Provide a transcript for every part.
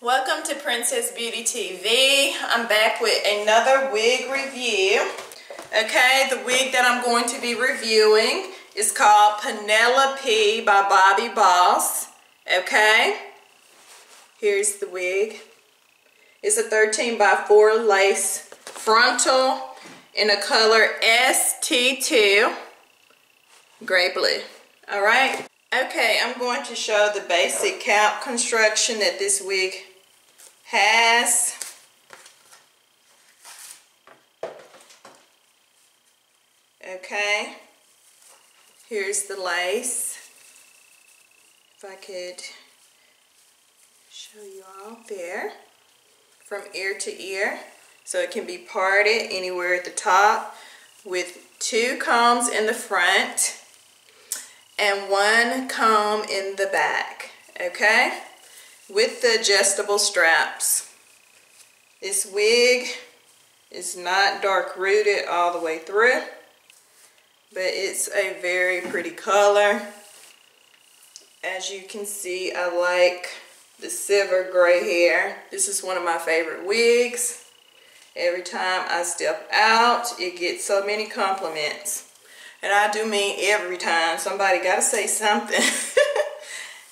Welcome to Princess Beauty TV. I'm back with another wig review. Okay, the wig that I'm going to be reviewing is called Penelope by Bobbi Boss. Okay, here's the wig. It's a 13 by 4 lace frontal in a color ST2 gray blue. All right. Okay, I'm going to show the basic cap construction that this wig has. Okay, here's the lace. If I could show you all there, from ear to ear. So it can be parted anywhere at the top with 2 combs in the front and 1 comb in the back, okay, with the adjustable straps. This wig is not dark rooted all the way through, but it's a very pretty color. As you can see, I like the silver gray hair. This is one of my favorite wigs. Every time I step out, it gets so many compliments. And I do mean every time. Somebody got to say something.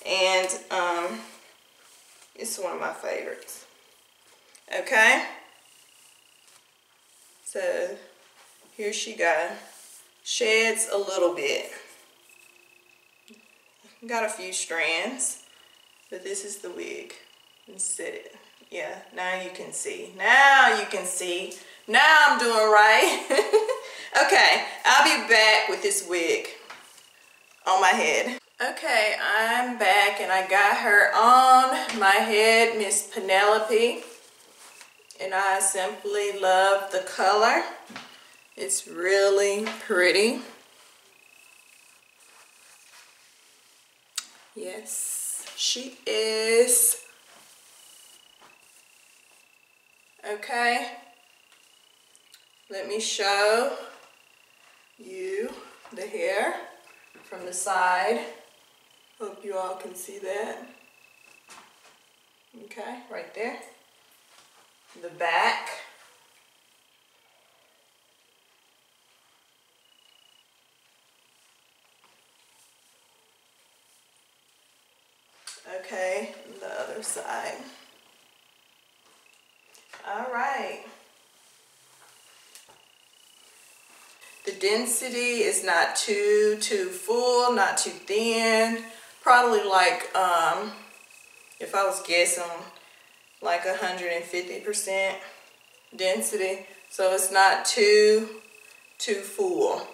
And it's one of my favorites. Okay. So here she goes. Sheds a little bit. Got a few strands. But this is the wig. And set it. Yeah, now you can see. Now you can see. Now I'm doing right. Okay, I'll be back with this wig on my head. Okay, I'm back and I got her on my head, Miss Penelope. And I simply love the color. It's really pretty. Yes, she is. Okay, let me show you the hair from the side. Hope you all can see that. Okay, right there. The back. Okay, the other side. All right. The density is not too full, not too thin. Probably like, if I was guessing, like 150% density. So it's not too full.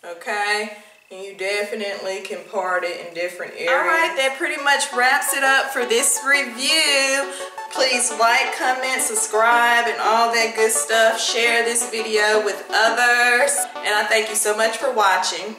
Okay? And you definitely can part it in different areas. All right, that pretty much wraps it up for this review. Please like, comment, subscribe, and all that good stuff. Share this video with others. And I thank you so much for watching.